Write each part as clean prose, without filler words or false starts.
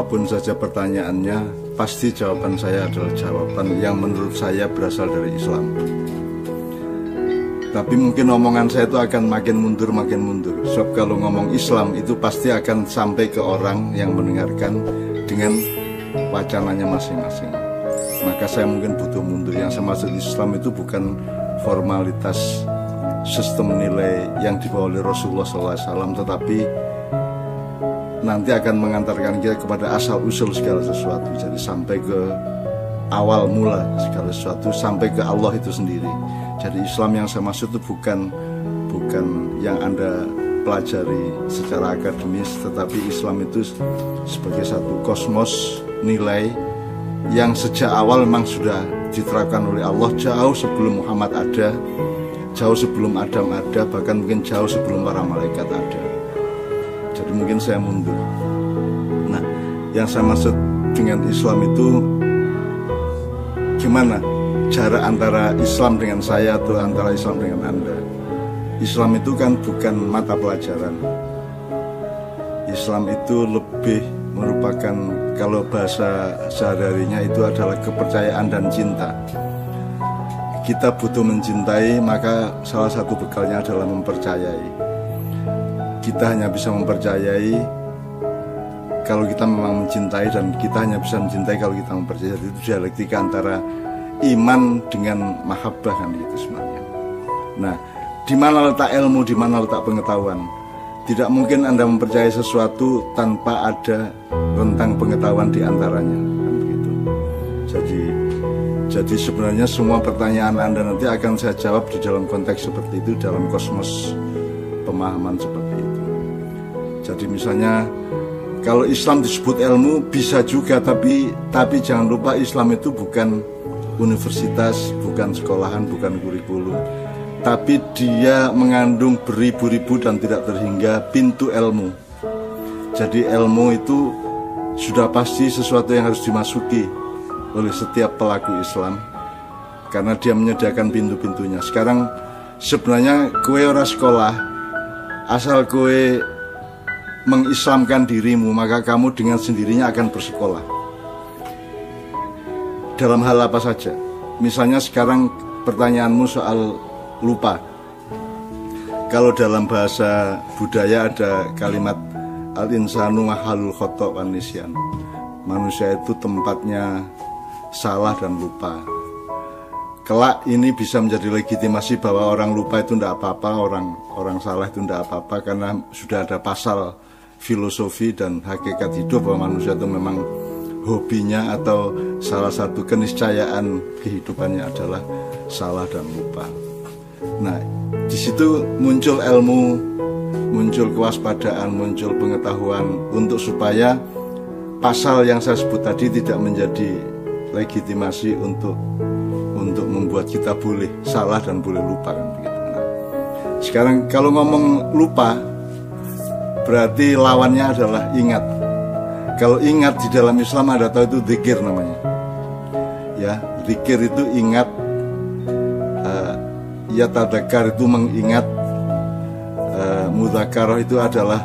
apapun saja pertanyaannya, pasti jawaban saya adalah jawaban yang menurut saya berasal dari Islam. Tapi mungkin omongan saya itu akan makin mundur. Sebab kalau ngomong Islam itu pasti akan sampai ke orang yang mendengarkan dengan wacananya masing-masing. Maka saya mungkin butuh mundur. Yang saya maksud Islam itu bukan formalitas sistem nilai yang dibawa oleh Rasulullah SAW, tetapi nanti akan mengantarkan kita kepada asal-usul segala sesuatu. Jadi sampai ke awal mula segala sesuatu, sampai ke Allah itu sendiri. Jadi Islam yang saya maksud itu bukan yang Anda pelajari secara akademis, tetapi Islam itu sebagai satu kosmos nilai yang sejak awal memang sudah diterapkan oleh Allah jauh sebelum Muhammad ada, jauh sebelum Adam ada, bahkan mungkin jauh sebelum para malaikat ada. Jadi mungkin saya mundur. Nah, yang saya maksud dengan Islam itu gimana jarak antara Islam dengan saya atau antara Islam dengan Anda. Islam itu kan bukan mata pelajaran. Islam itu lebih merupakan, kalau bahasa sehari-harinya itu adalah kepercayaan dan cinta. Kita butuh mencintai, maka salah satu bekalnya adalah mempercayai. Kita hanya bisa mempercayai kalau kita memang mencintai, dan kita hanya bisa mencintai kalau kita mempercayai. Itu dialektika antara iman dengan mahabbah kan itu sebenarnya. Nah, di mana letak ilmu, di mana letak pengetahuan? Tidak mungkin Anda mempercayai sesuatu tanpa ada rentang pengetahuan di antaranya kan begitu. Jadi sebenarnya semua pertanyaan Anda nanti akan saya jawab di dalam konteks seperti itu, dalam kosmos pemahaman seperti itu. Jadi misalnya kalau Islam disebut ilmu bisa juga, tapi jangan lupa Islam itu bukan universitas, bukan sekolahan, bukan kurikulum, tapi dia mengandung beribu-ribu dan tidak terhingga pintu ilmu. Jadi ilmu itu sudah pasti sesuatu yang harus dimasuki oleh setiap pelaku Islam, karena dia menyediakan pintu-pintunya. Sekarang sebenarnya kowe ora sekolah, asal kowe mengislamkan dirimu, maka kamu dengan sendirinya akan bersekolah. Dalam hal apa saja. Misalnya sekarang pertanyaanmu soal lupa. Kalau dalam bahasa budaya ada kalimat al-insanu mahalul khata' wan nisyan. Manusia itu tempatnya salah dan lupa. Kelak ini bisa menjadi legitimasi bahwa orang lupa itu tidak apa-apa, orang salah itu tidak apa-apa, karena sudah ada pasal filosofi dan hakikat hidup bahwa manusia itu memang hobinya atau salah satu keniscayaan kehidupannya adalah salah dan lupa. Nah, di situ muncul ilmu, muncul kewaspadaan, muncul pengetahuan untuk supaya pasal yang saya sebut tadi tidak menjadi legitimasi untuk membuat kita boleh salah dan boleh lupa kan begitu. Nah, sekarang kalau ngomong lupa berarti lawannya adalah ingat. Kalau ingat di dalam Islam ada tahu itu dzikir namanya. Ya, dzikir itu ingat, ya tadzakar itu mengingat, mudzakarah itu adalah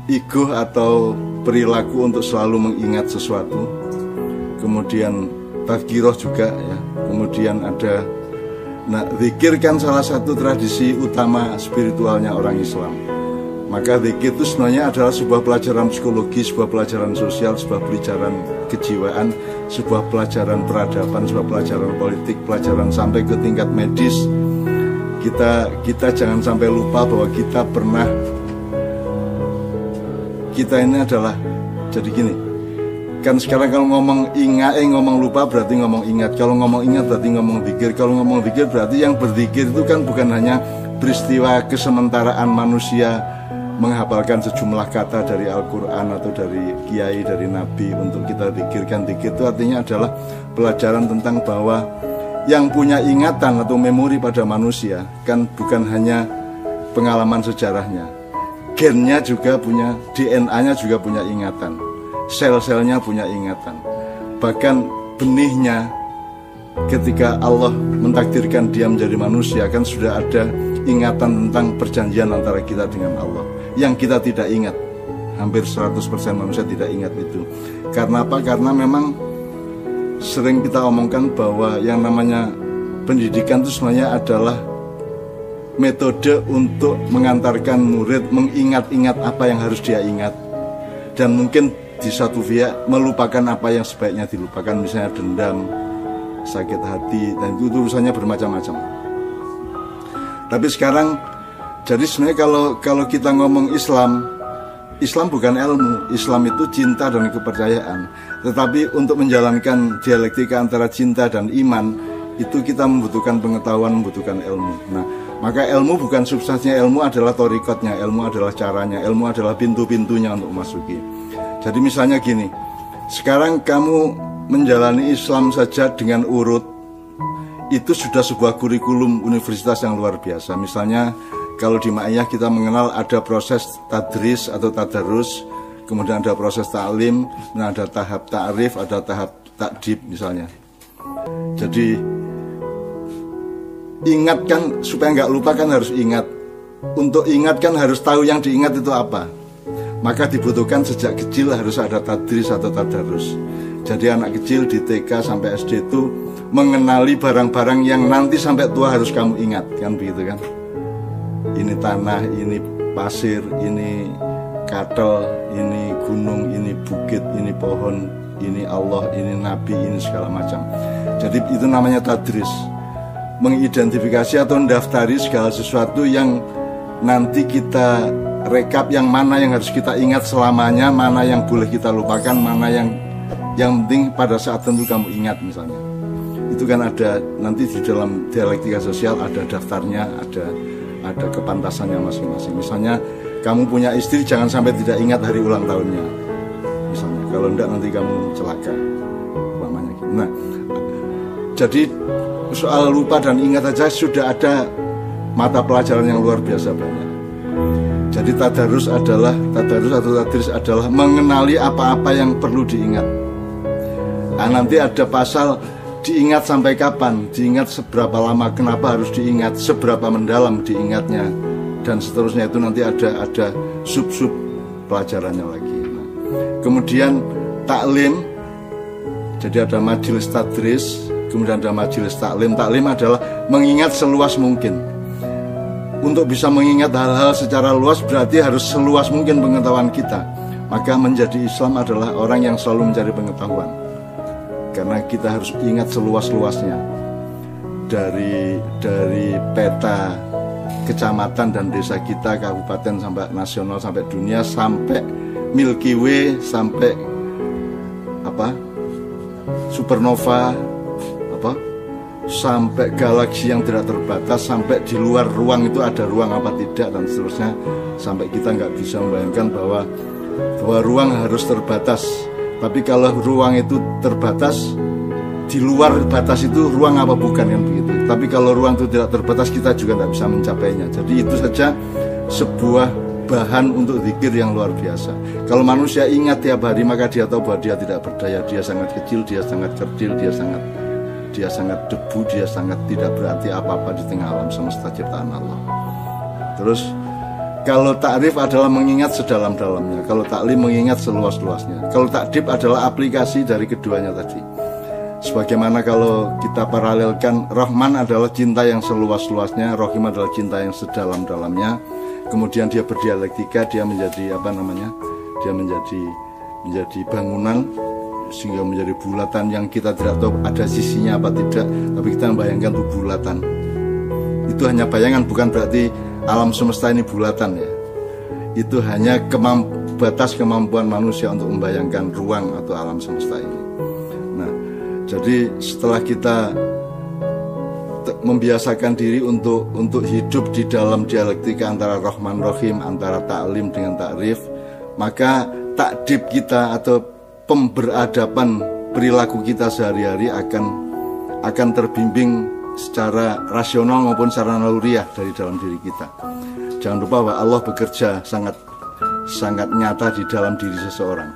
ego atau perilaku untuk selalu mengingat sesuatu. Kemudian tadzkirah juga ya. Kemudian ada, nah dzikir kan salah satu tradisi utama spiritualnya orang Islam. Maka dzikir itu sebenarnya adalah sebuah pelajaran psikologi, sebuah pelajaran sosial, sebuah pelajaran kejiwaan, sebuah pelajaran peradaban, sebuah pelajaran politik, pelajaran sampai ke tingkat medis. Kita jangan sampai lupa bahwa kita ini adalah, jadi gini, kan sekarang kalau ngomong ngomong lupa berarti ngomong ingat. Kalau ngomong ingat berarti ngomong dzikir. Kalau ngomong dzikir berarti yang berzikir itu kan bukan hanya peristiwa kesementaraan manusia menghafalkan sejumlah kata dari Al-Quran atau dari kiai, dari Nabi untuk kita dzikirkan. Dzikir itu artinya adalah pelajaran tentang bahwa yang punya ingatan atau memori pada manusia kan bukan hanya pengalaman sejarahnya, gennya juga punya, DNA-nya juga punya ingatan, sel-selnya punya ingatan. Bahkan benihnya ketika Allah mentakdirkan dia menjadi manusia kan sudah ada ingatan tentang perjanjian antara kita dengan Allah yang kita tidak ingat. hampir 100% manusia tidak ingat itu. Karena apa? Karena memang sering kita omongkan bahwa yang namanya pendidikan itu sebenarnya adalah metode untuk mengantarkan murid mengingat-ingat apa yang harus dia ingat, dan mungkin di satu pihak melupakan apa yang sebaiknya dilupakan, misalnya dendam, sakit hati, dan itu urusannya bermacam-macam. Tapi sekarang, jadi sebenarnya kalau kita ngomong Islam bukan ilmu. Islam itu cinta dan kepercayaan. Tetapi untuk menjalankan dialektika antara cinta dan iman, itu kita membutuhkan pengetahuan, membutuhkan ilmu. Nah, maka ilmu bukan substansinya, ilmu adalah torikotnya, ilmu adalah caranya, ilmu adalah pintu-pintunya untuk memasuki. Jadi misalnya gini, sekarang kamu menjalani Islam saja dengan urut, itu sudah sebuah kurikulum universitas yang luar biasa. Misalnya kalau di Ma'iyah kita mengenal ada proses tadris atau tadarus, kemudian ada proses ta'lim, dan ada tahap ta'rif, ada tahap ta'dib misalnya. Jadi ingatkan supaya nggak lupa kan harus ingat. Untuk ingat kan harus tahu yang diingat itu apa. Maka dibutuhkan sejak kecil harus ada tadris atau tadarus. Jadi anak kecil di TK sampai SD itu mengenali barang-barang yang nanti sampai tua harus kamu ingat, kan begitu kan? Ini tanah, ini pasir, ini katel, ini gunung, ini bukit, ini pohon, ini Allah, ini Nabi, ini segala macam. Jadi itu namanya tadris. Mengidentifikasi atau mendaftari segala sesuatu yang nanti kita rekap, yang mana yang harus kita ingat selamanya, mana yang boleh kita lupakan, mana yang penting pada saat tentu kamu ingat misalnya. Itu kan ada nanti di dalam dialektika sosial ada daftarnya, ada kepantasannya masing-masing. Misalnya kamu punya istri, jangan sampai tidak ingat hari ulang tahunnya misalnya, kalau enggak nanti kamu celaka umpamanya gitu. Nah, jadi soal lupa dan ingat saja sudah ada mata pelajaran yang luar biasa banyak. Jadi tadarus atau tadris adalah mengenali apa-apa yang perlu diingat. Nah, nanti ada pasal diingat sampai kapan, diingat seberapa lama, kenapa harus diingat, seberapa mendalam diingatnya, dan seterusnya. Itu nanti ada sub-sub pelajarannya lagi. Nah, kemudian taklim, jadi ada majelis tadris, kemudian ada majelis taklim. Taklim adalah mengingat seluas mungkin. Untuk bisa mengingat hal-hal secara luas berarti harus seluas mungkin pengetahuan kita. Maka menjadi Islam adalah orang yang selalu mencari pengetahuan. Karena kita harus ingat seluas-luasnya. Dari peta kecamatan dan desa kita, kabupaten sampai nasional, sampai dunia, sampai Milky Way, sampai supernova, sampai galaksi yang tidak terbatas, sampai di luar ruang itu ada ruang apa tidak, dan seterusnya, sampai kita nggak bisa membayangkan bahwa ruang harus terbatas. Tapi kalau ruang itu terbatas, di luar batas itu ruang apa bukan, kan begitu. Tapi kalau ruang itu tidak terbatas, kita juga tidak bisa mencapainya. Jadi itu saja sebuah bahan untuk zikir yang luar biasa. Kalau manusia ingat tiap hari, maka dia tahu bahwa dia tidak berdaya, dia sangat kecil, dia sangat kerdil, dia sangat debu, dia sangat tidak berarti apa-apa di tengah alam semesta ciptaan Allah. Terus kalau ta'rif adalah mengingat sedalam-dalamnya, kalau taklim mengingat seluas-luasnya, kalau ta'dib adalah aplikasi dari keduanya tadi. Sebagaimana kalau kita paralelkan, Rahman adalah cinta yang seluas-luasnya, Rahim adalah cinta yang sedalam-dalamnya. Kemudian dia berdialektika, dia menjadi dia menjadi bangunan, sehingga menjadi bulatan yang kita tidak tahu ada sisinya apa tidak, tapi kita membayangkan itu bulatan. Itu hanya bayangan, bukan berarti alam semesta ini bulatan ya. Itu hanya batas kemampuan manusia untuk membayangkan ruang atau alam semesta ini. Nah, jadi setelah kita membiasakan diri untuk hidup di dalam dialektika antara Rahman Rahim, antara taklim dengan takrif, maka takdib kita atau pemberadaban perilaku kita sehari-hari akan terbimbing secara rasional maupun secara naluriah dari dalam diri kita. Jangan lupa bahwa Allah bekerja sangat nyata di dalam diri seseorang.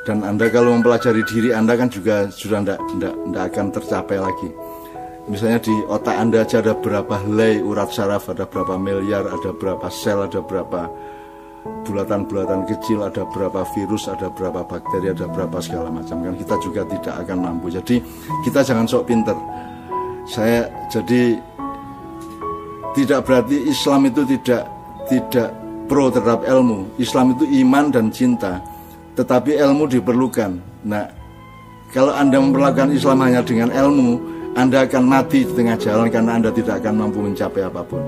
Dan Anda kalau mempelajari diri Anda kan juga sudah tidak akan tercapai lagi. Misalnya di otak Anda aja ada berapa helai urat saraf, ada berapa miliar, ada berapa sel, ada berapa bulatan-bulatan kecil, ada berapa virus, ada berapa bakteri, ada berapa segala macam, kan kita juga tidak akan mampu. Jadi kita jangan sok pinter. Jadi tidak berarti Islam itu tidak pro terhadap ilmu. Islam itu iman dan cinta, tetapi ilmu diperlukan. Nah, kalau Anda memperlakukan Islam hanya dengan ilmu, Anda akan mati di tengah jalan karena Anda tidak akan mampu mencapai apapun.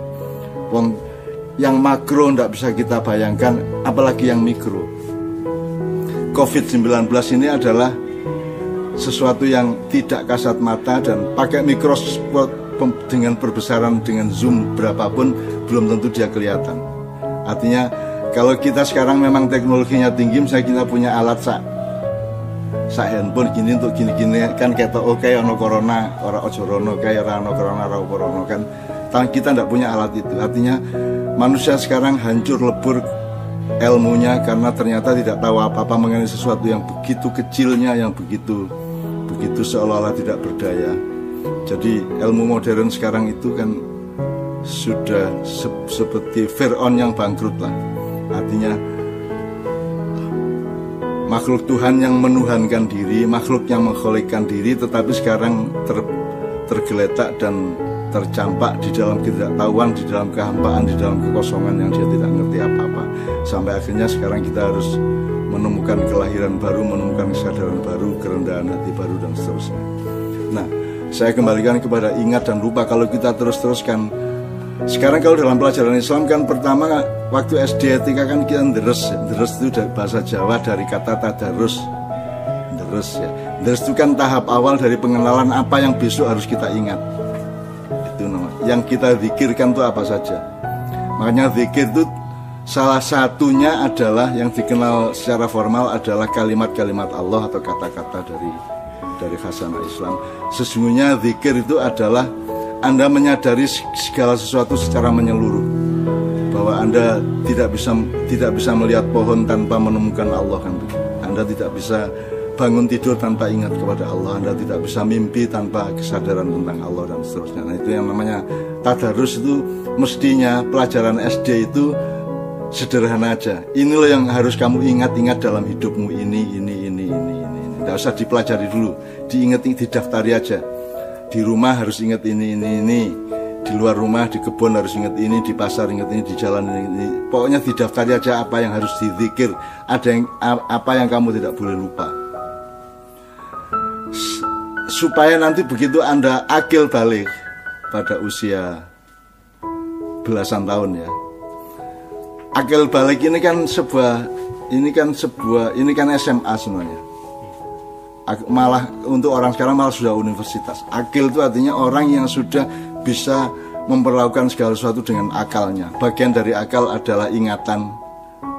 Yang makro tidak bisa kita bayangkan, apalagi yang mikro. COVID-19 ini adalah sesuatu yang tidak kasat mata, dan pakai mikroskop dengan perbesaran dengan zoom berapapun belum tentu dia kelihatan. Artinya kalau kita sekarang memang teknologinya tinggi, misalnya kita punya alat sa handphone gini untuk gini-gini kan, kita oke ono corona ora ojo rono, kayak ora ono corona ora corona kan. Kita tidak punya alat itu. Artinya manusia sekarang hancur lebur ilmunya karena ternyata tidak tahu apa-apa mengenai sesuatu yang begitu kecilnya, yang begitu seolah-olah tidak berdaya. Jadi ilmu modern sekarang itu kan sudah seperti Fir'aun yang bangkrut lah. Artinya makhluk Tuhan yang menuhankan diri, makhluk yang mengkholekkan diri, tetapi sekarang tergeletak dan tercampak di dalam ketidaktahuan, di dalam kehampaan, di dalam kekosongan yang dia tidak ngerti apa-apa. Sampai akhirnya sekarang kita harus menemukan kelahiran baru, menemukan kesadaran baru, kerendahan hati baru, dan seterusnya. Nah, saya kembalikan kepada ingat dan lupa. Kalau kita terus-teruskan, sekarang kalau dalam pelajaran Islam kan pertama waktu SD etika kan kita deres itu dari bahasa Jawa, dari kata tadarus. Deres ya. Deres itu kan tahap awal dari pengenalan apa yang besok harus kita ingat. Yang kita zikirkan itu apa saja. Makanya zikir itu salah satunya adalah yang dikenal secara formal adalah kalimat-kalimat Allah atau kata-kata dari khasanah Islam. Sesungguhnya zikir itu adalah Anda menyadari segala sesuatu secara menyeluruh, bahwa Anda tidak bisa melihat pohon tanpa menemukan Allah kan. Anda tidak bisa bangun tidur tanpa ingat kepada Allah, Anda tidak bisa mimpi tanpa kesadaran tentang Allah, dan seterusnya. Nah, itu yang namanya tadarus. Itu mestinya pelajaran SD itu sederhana aja. Ini loh yang harus kamu ingat-ingat dalam hidupmu, ini. Tidak usah dipelajari dulu, diingat, didaftari aja. Di rumah harus ingat ini. Di luar rumah, di kebun harus ingat ini, di pasar ingat ini, di jalan ini. Pokoknya didaftari aja apa yang harus dizikir, apa yang kamu tidak boleh lupa. Supaya nanti begitu Anda akil balik pada usia belasan tahun ya. Akil balik ini kan SMA sebenarnya. Malah untuk orang sekarang malah sudah universitas. Akil itu artinya orang yang sudah bisa memperlakukan segala sesuatu dengan akalnya. Bagian dari akal adalah ingatan,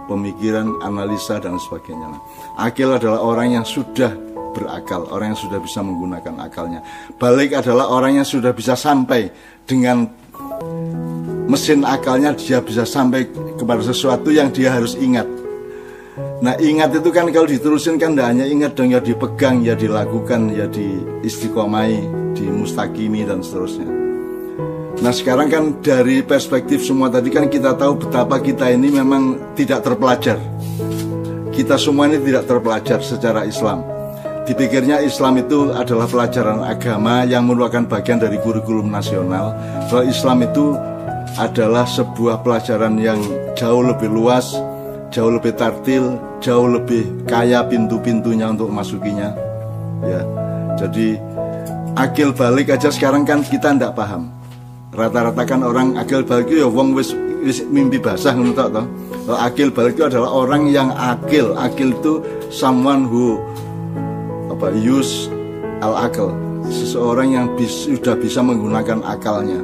pemikiran, analisa, dan sebagainya. Akil adalah orang yang sudah berakal, orang yang sudah bisa menggunakan akalnya. Balik adalah orang yang sudah bisa sampai dengan mesin akalnya, dia bisa sampai kepada sesuatu yang dia harus ingat. Nah, ingat itu kan kalau diterusin kan tidak hanya ingat dong, ya dipegang, ya dilakukan, ya diistiqomai, dimustaqimi, dan seterusnya. Nah, sekarang kan dari perspektif semua tadi kan kita tahu betapa kita ini memang tidak terpelajar. Kita semua ini tidak terpelajar secara Islam. Dipikirnya Islam itu adalah pelajaran agama yang merupakan bagian dari kurikulum nasional. Bahwa Islam itu adalah sebuah pelajaran yang jauh lebih luas, jauh lebih tartil, jauh lebih kaya pintu-pintunya untuk masukinya. Ya, jadi akil balik aja sekarang kan kita tidak paham. Rata-rata kan orang akil balik itu ya wong wis mimpi basah ngono tok to. Akil balik itu adalah orang yang akil. Akil itu someone who use al-akal, seseorang yang sudah bisa menggunakan akalnya.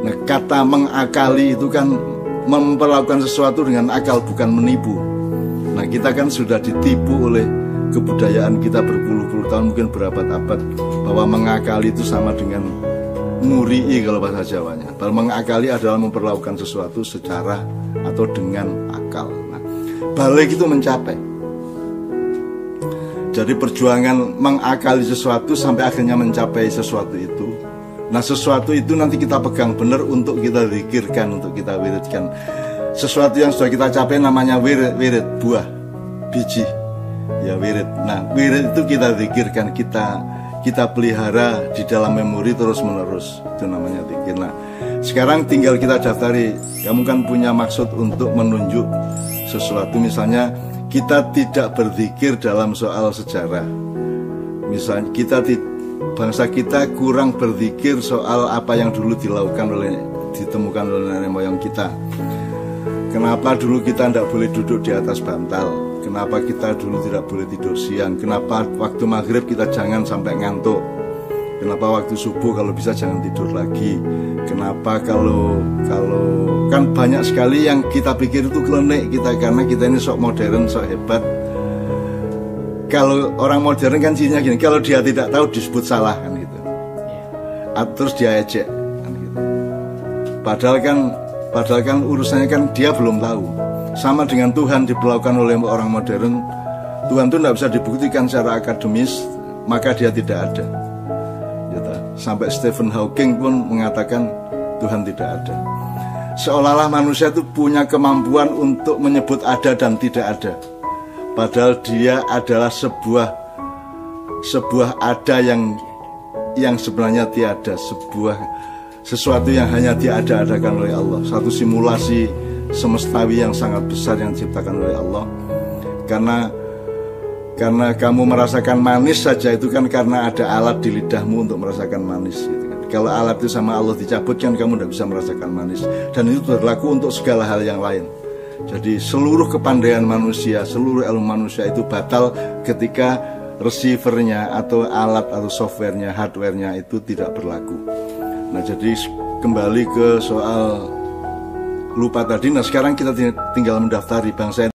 Nah, kata mengakali itu kan memperlakukan sesuatu dengan akal, bukan menipu. Nah, kita kan sudah ditipu oleh kebudayaan kita berpuluh-puluh tahun, mungkin berabad-abad, bahwa mengakali itu sama dengan nguri'i kalau bahasa Jawanya. Bahwa mengakali adalah memperlakukan sesuatu secara atau dengan akal. Nah, balik itu mencapai. Jadi perjuangan mengakali sesuatu sampai akhirnya mencapai sesuatu itu. Nah, sesuatu itu nanti kita pegang benar untuk kita zikirkan, untuk kita wiridkan. sesuatu yang sudah kita capai namanya wirid, buah, biji, ya wirid. Nah, wirid itu kita zikirkan, kita pelihara di dalam memori terus menerus, itu namanya zikir. Nah, sekarang tinggal kita daftari. Kamu kan punya maksud untuk menunjuk sesuatu, misalnya kita tidak berzikir dalam soal sejarah, misalnya bangsa kita kurang berzikir soal apa yang dulu ditemukan oleh nenek moyang kita. Kenapa dulu kita tidak boleh duduk di atas bantal? Kenapa kita dulu tidak boleh tidur siang? Kenapa waktu maghrib kita jangan sampai ngantuk? Kenapa waktu subuh kalau bisa jangan tidur lagi? Kenapa kalau kan banyak sekali yang kita pikir itu klenik kita, karena kita ini sok modern, sok hebat. Kalau orang modern kan cirinya gini, kalau dia tidak tahu disebut salah kan gitu. Terus dia ejek kan gitu. Padahal kan urusannya kan dia belum tahu. Sama dengan Tuhan diperlakukan oleh orang modern. Tuhan itu tidak bisa dibuktikan secara akademis, maka dia tidak ada. Sampai Stephen Hawking pun mengatakan Tuhan tidak ada. Seolah-olah manusia itu punya kemampuan untuk menyebut ada dan tidak ada, padahal dia adalah sebuah ada yang sebenarnya tiada, sesuatu yang hanya diada-adakan oleh Allah, satu simulasi semestawi yang sangat besar yang diciptakan oleh Allah. Karena kamu merasakan manis saja itu kan karena ada alat di lidahmu untuk merasakan manis gitu kan. Kalau alat itu sama Allah dicabut kan kamu tidak bisa merasakan manis. Dan itu berlaku untuk segala hal yang lain. Jadi seluruh kepandaian manusia, seluruh ilmu manusia itu batal ketika receivernya atau alat atau softwarenya, hardwarenya itu tidak berlaku. Nah, jadi kembali ke soal lupa tadi. Nah, sekarang kita tinggal mendaftari bangsa